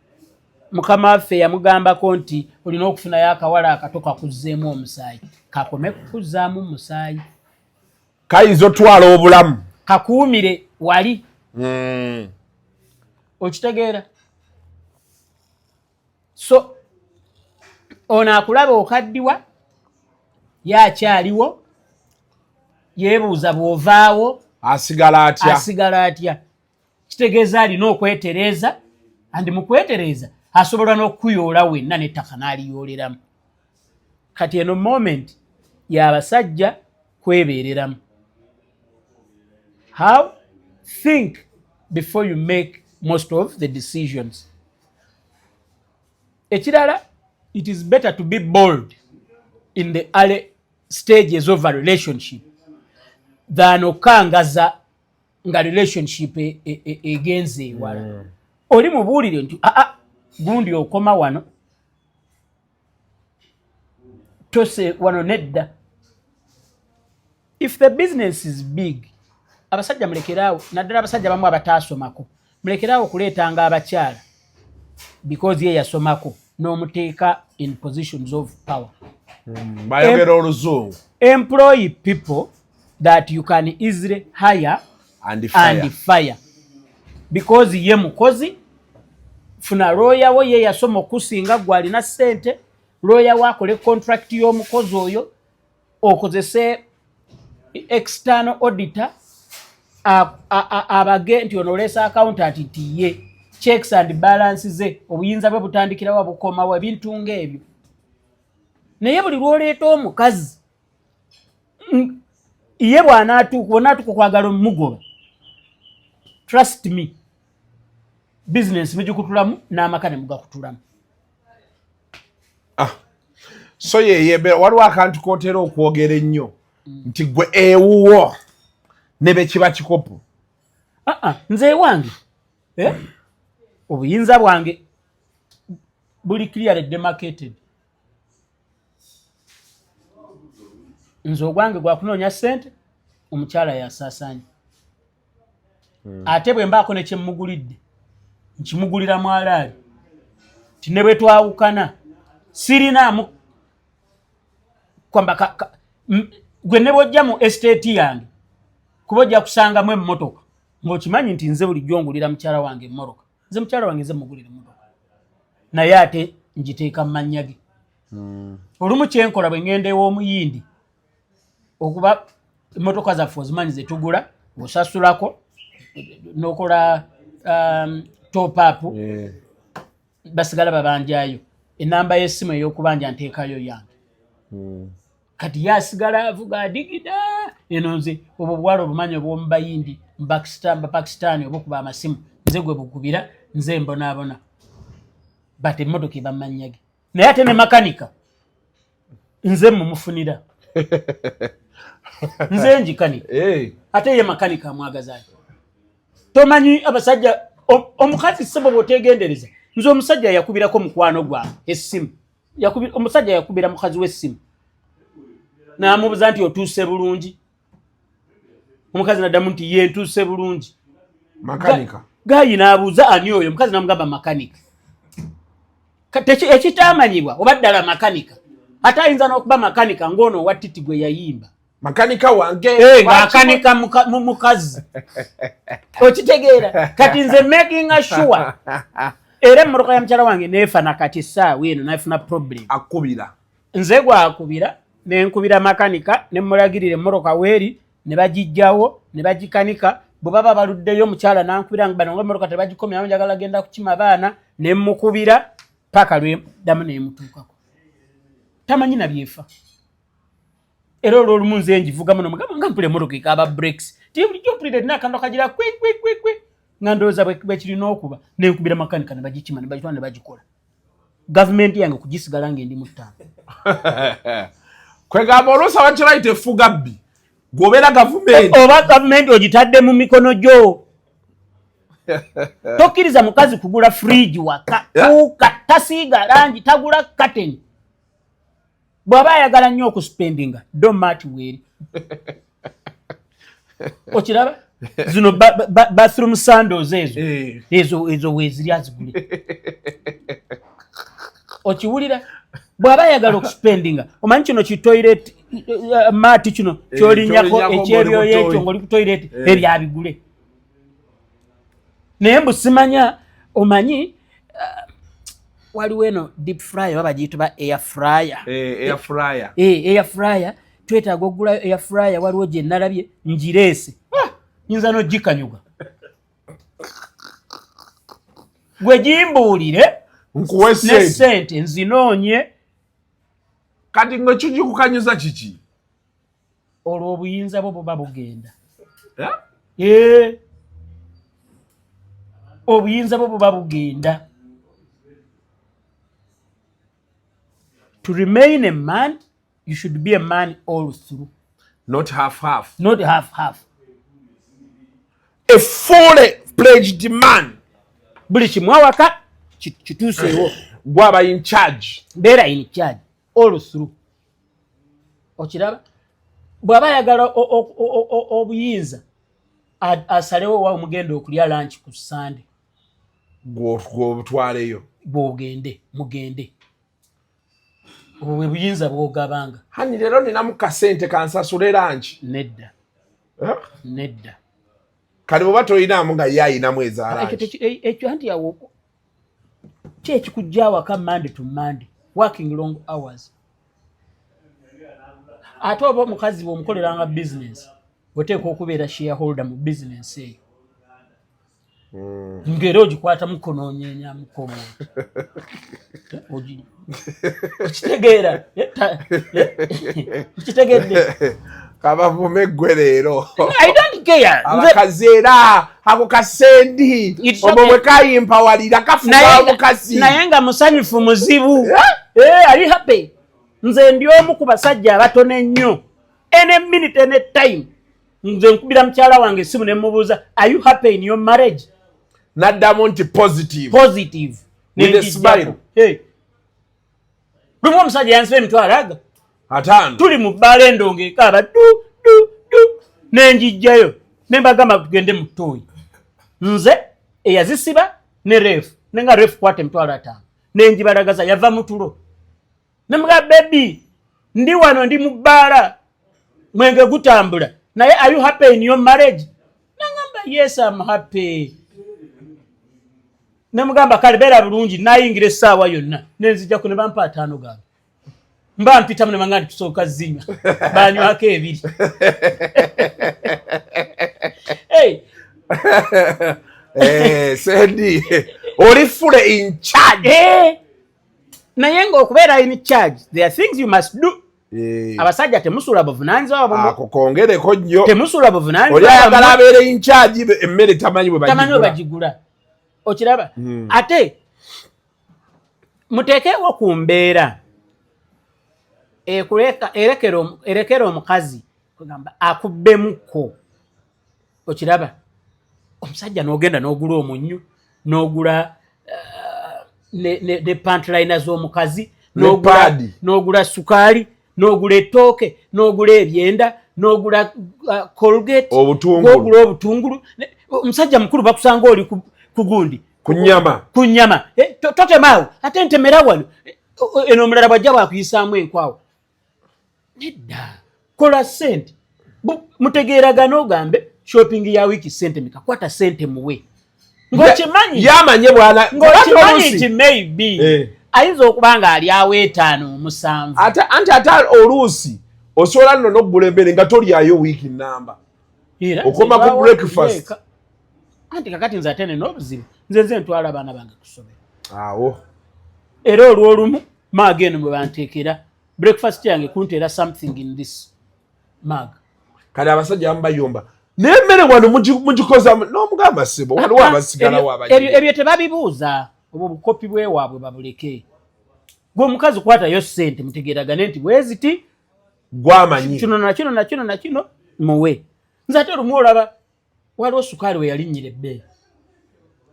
mukama waffe yamugambako nti olina okufunayo akawala akato kakuzzeemu omusaayi. Kakome kukuzzaamu omusaayi, kayinza otwala obulamu, kakuumire wali. Okitegeera? So ono akulaba okaddiwa yakyaliwo, yeebuuza bw'ovaawo asigala atya. Kitegeeza alina okwetereeza, andi mu kwetereeza asobola n'okuyoola wenna n'ettaka n'aliyooleramu. Kati eno moment y'abasajja kwebeereramu. How? Think before you make most of the decisions. Ekirala, it is better to be bold in the early stages of a relationship than okangaza nga relationship egenze ewala. Oli mubuulire nti gundi okoma wano tose wano nedda. If the business is big, abasajja mulekeraawo, naddala abasajja bamu abataasomako, mulekeraawo okuleetanga abakyala because ye yasomako n'omuteeka in positions of power. Bayogera oluzungu. Employ people that you can easily hire and fire. Because ye mukozi, funa lawyer wo ye yasoma okusinga gwe alina ssente, lawyer wo akole contract y'omukozi oyo, okozese external auditor abage nti ono oleesa accountant nti ye checks and balances ze obuyinza bwe butandikirawo bukomawo ebintu ng'ebyo. Naye buli lw'oleeta omukazi ye bw'anaatuuka okwagala omugoba, trust me, business mugikutulamu n'amaka ne mugakutulamu. So waliwo akantu kootera okwogera ennyo nti gwe ewuwo ne be kiba kikopo. Nze wange obuyinza bwange buli clearly demarcated. Nze ogwange gwakunoonya ssente, omukyala yasaasaanya. Ate bwe mbaako ne kyemmugulidde nkimugulira mwalaali ti ne bwe twawukana sirinaamu kwamba gwe ne bojja mu estate yange kuba ojja kusangamu emmotoka ng'okimanyi nti nze buli jongulira mukyala wange emmoroka nze mukyala wange nze mugulira emmotoka naye ate ngiteeka mu mannya ge olumu kyenkola bwe ngenda ew'omuyindi okuba emmotoka zaffe ozimanyi ze tugula osasulako n'okola top up basigala babanjayo enamba y'essimu ey'okubanja nteekayo yange kati yasigala avuga adigida eno nze obwo bwala obumanyi obw'omubayindi Pakistan obukuba amasimu nze gwe bukubira nze mbonaabona bati emmotoka eba mmannya ge naye ate ne makanika nze mumufunira nze njikanika ate ye makanika amwagazayo tomanyi abasajja omukazi ssebo bw'otegendereza nze omusajja yakubirako mukwano gwange essimu omusajja yakubira mukazi w'essimu n'amubuuza nti otuuse bulungi omukazi naddamu nti ye ntuuse bulungi makanika gayi n'abuuza ani oyo omukazi n'amugamba makanika ekitamanyibwa oba ddala makanika ate ayinza n'okuba makanika ng'ono owa Titi gwe yayimba makanika wange ng'akanika mukazi okitegeera kati nze making sure era emmoroka ya mukyala wange neefana kati essaawa eno nafuna problem akubira nze gwakubira nenkubira makanika nemulagirira emmoroka weeri ne bagijjawo ne bagikanika bwe baba baluddeyo omukyala nankubira bano ng'emmoroka tebagikomyawo njagala genda kukima baana nemukubira paka lweddamu nemutuukako tamanyi nabyefa era olw'olumu nze njivugamu nomugamba nga mpula emmoroka ekaaba breaks tibulijjo mpulire tinakando kagira kwi nga ndowooza bwekirina okuba nenkubira makanika ne bagikima ne bagitwala ne bagikola gavumenti yange kugisigala ng'endi mu ttaano kwegamba oluusi abakira bayita efuga bbi gwobeera gavumenti oba gavumenti ogitadde mu mikono gyo tokkiriza mukazi kugula fridge waka tuuka tasiiga langi tagula kateni bw'aba ayagala nnyo okuspendinga domati weeri okiraba zino bathroom sandals ezo weeziri azigule okiwulira bw'aba ayagala okuspendinga omanyi kino ki toilet maati kino kyolinyako ekyebyoyo ekyo ng'oli ku toilet ebyabigule naye mbu simanya omanyi waliwo eno deep fryer oba bagiyita ba air fryer air fryer twetaaga okugulayo air fryer waliwo gye nalabye ngireese nyinza n'ogikanyuga gwe gimbuulire nkuwe sente nzinoonye kati ngwe kigikukanyuza kiki olwo obuyinza bwo buba bugenda obuyinza bwo buba bugenda to remain a man you should be a man all through not half a full-fledged man buli kimu awaka kituuseewo gwaba in charge beera in charge all through okiraba bw'aba ayagala obuyinza asalewo wa omugenda okulya lanchi ku Sunday gw'obutwaleyo bw'ogende mugende obwo bwe buyinza bw'ogabanga hani leero ninamu kasente kansasule lanchi nedda kale bw'oba toyinaamu nga ye ayinamu eza lanchi ekyo anti awo ki ekikujja awaka Monday to Monday working long hours ate oba omukazi bw'omukoleranga business oteekwa okubeera shareholder mu business eyo ng'era ogikwata mukonoonyeenya mukomo okitegeera okitegedde kabavume ggwe leero I don't care abakazi era ako kasendi omwo bwe kayimpawalira kafuba omukazi naye nga musanyufu muzibu ali happy nze ndi omu ku basajja abatono ennyo any minute any time nze nkubira mukyala wange essimu ne mubuuza are you happy in your marriage naddamu nti positive with a smile lumu omusajja yansiba emitwalo aga 5 tuli mu bbaala endongo ekaaba nenjijjayo ne mbagamba tugende mu ttooyi nze eyazisiba ne reefu nenga reefu kwata emitwalo 5 nenjibalagaza yava mu tulo ne mga bebi ndi wano ndi mu bbaala mwenge gutambula naye are you happy in your marriage nangamba yes I'm happy namugamba kale beera bulungi nayingira essaawa yonna nenzija ku ne bampa 5 gange mba mpita mu ne bangandi tusooka zinywa banywako 2 Sendi oli fule in charge naye ng'okubeera in charge there are things you must do abasajja temusula buvunaanyizibwa ako kongereko nnyo temusula buvunaanyizibwa oli ayagala abeere in charge emmere tamanyi bwe bagigula okiraba ate muteekeewo ku mbeera erekera omukazi kugamba akubbemuko okiraba omusajja n'ogenda n'ogula omunyu n'ogula ne pantline z'omukazi n'ogula sukaali n'ogula ettooke n'ogula ebyenda n'ogula colgate n'ogula obutungulu omusajja mukulu bakusanga oli ku gundi ku nnyama totemaawo ate ntemera wano eno omulala bwajja bwakuyisaamu enkwawo nedda kola sente mutegeeragana ogambe shopping ya wiiki sente meka kwata sente muwe ng'okimanyi yamanye bwana ng'okimanyi nti maybe ayinza okuba nga ali awo 5 7 ate oluusi osobola nno n'okugula emmere nga tolyayo wiiki nnamba okoma ku breakfast anti kakati nze ate n'obuzibu nze ntwala abaana bange kusomera awo era olw'olumu maaga eno bwe banteekera breakfast yange kunteera something in this mag kale abasajja bamubayomba n'emmere wano mugikoza n'omugamba sebo waliwo abasigalawo ebyo tebabibuuza obwo bukopi bwewaabwe babuleke gwe omukazi kwatayo ssente mutegeeragane nti bweziti gwamanyi kino nakino muwe nze ate olumu olaba waliwo sukaali we yalinnyira ebbeeyi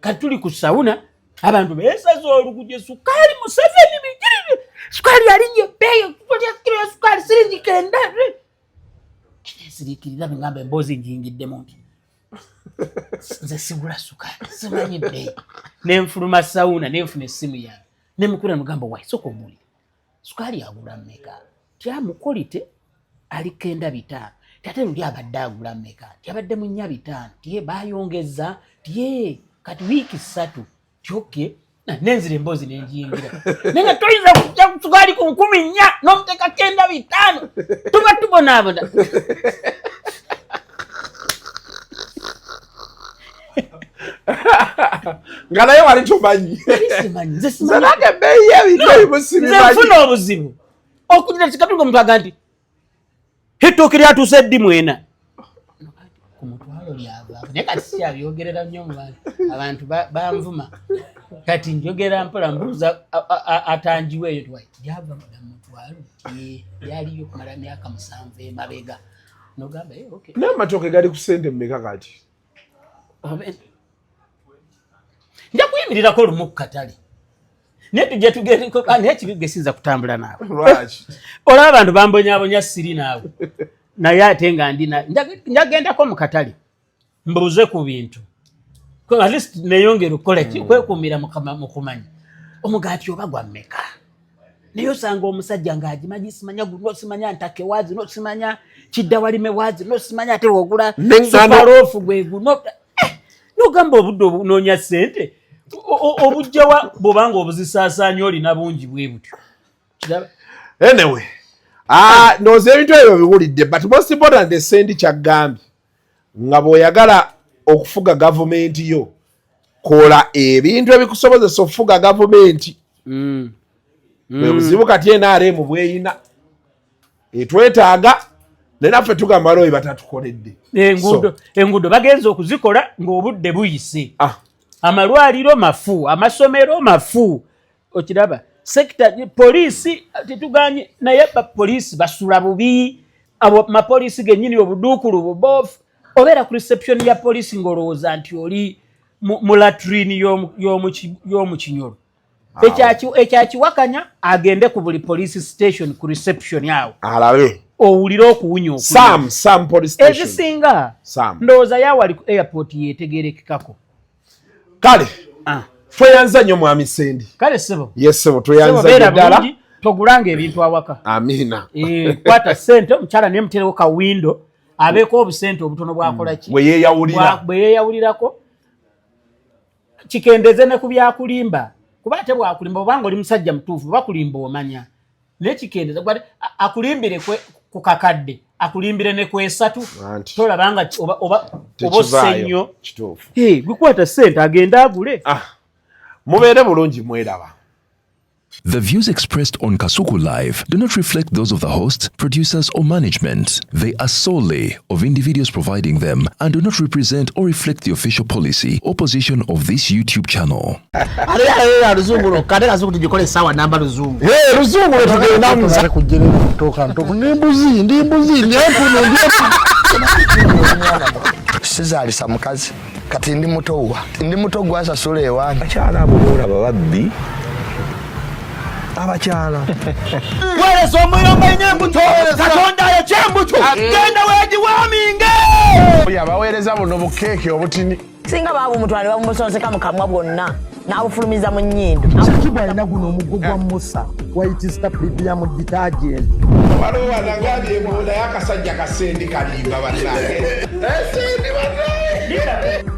kati tuli ku sawuna abantu beesaza oluguje sukaali Museveni bigirire sukaali yalinnya ebbeeyi kiro ya sukaali siringi 9 kinesiriikirira bengamba emboozi njingiddemu nti nze sigula sukaali simanyi bbeeyi nenfuluma sawuna nenfuna essimu yange nemukura mugamba wayi soka omuli sukaali agula mmeka tyamukolite ali 9 ate luli abadde agula mmeka tyabadde mu 4 tiye bayongeza tiye kati wiiki 3 kyoke nenzira emboozi nenjiyingira naye toyinza kujja sukaali ku 14 n'omuteeka 9 tuba tubonaabona nga naye wali tumanyi zanage ebbeeyi y'ebintu ebimusibimanyi nfuna obuzibu okugira kikatuga omuntu aga nti ettooke lyatuuse ddi mwena ku mutwalo lyava naye kati sikyabyongerera nnyo mu abantu banvuma kati njogerera mpola mbuuza atanjiwa eyo twayi lyava mutwalo lyaliyo kumala myaka 7 emabega nogamba naye amatooke gali ku ssente mmeka kati nja kuyimirirako olumu ku katale naye tujja naye ekibigesinza kutambula naawe olaba abantu bambonyabonya siri naawe naye ate nga njagendako mu katale mbuuze ku bintu at least neyongera okukola kwekuumira mu kumanya omugaati oba gwa mmeka naye osanga omusajja ng'agimanyi simanya guno simanya ntake waazi no simanya kiddawalime waazi no simanya ate wogula suparoofu gwe guno nogamba obudde obunoonya ssente obujjawa bwobanga obuzisaasaanya olina bungi bwe butyo anyway nooza ebintu ebyo biwulidde but most important Sendi kyaggambye nga bw'oyagala okufuga gavumenti yo kola ebintu ebikusobozesa okufuga gavumenti bwe buzibu kati NRM bweyina etwetaaga naye naffe tugamba waliwo batatukoledde enguudo bagenza okuzikola ng'obudde buyise amalwaliro mafu amasomero mafu okiraba sekita poliisi tetuganye naye bapoliisi basula bubi abo mapoliisi gennyini obuduukulu bubofu obeera ku reception ya poliisi ng'olowooza nti oli mu latrini y'omu Kinyolo ekyakiwakanya agende ku buli police station ku reception awo alabe owulira okuwunya some police station ezisinga ndowooza yawali ku airport yetegerekekako kale tweyanza nnyo mwami Sendi kale sebo yes sebo tweyanza ddala togulanga ebintu awaka. Amina. Kwata sente omukyala ne muterewo ka window abeeko obusente obutono bwakola ki. Bwe yeeyawulirako. Kikendeze ne ku byakulimba. Kuba ate bwakulimba obanga oli musajja mutuufu bakulimba omanya. Ne kikendeze akulimbire ku kakadde. Akulimbire ne kwesatu. Tolabanga oba senyo. Kituufu. Gukwata sente agenda agule. Mubeere bulungi mweraba. The views expressed on Kasuku Live do not reflect those of the host, producers, or management. They are solely of individuals providing them and do not represent or reflect the official policy or position of this YouTube channel. Sizalisa mukazi kati ndi muto gwasa sule ewange akyala abubuula bababbi abakyala werezo omuyomba enyembuto katonda yekyembuto genda wegiwaminge yabaweereza buno bukeeke obutini singa baabumutwale bamumusonseka mu kamwa bwonna n'abufulumiza mu nnyindo. Sakibwa alina guno omuggo gwa Musa wayitista premium detergent. Waliwo wanangaali ebola y'akasajja kasendi kalimba bannange. Esendi bannange.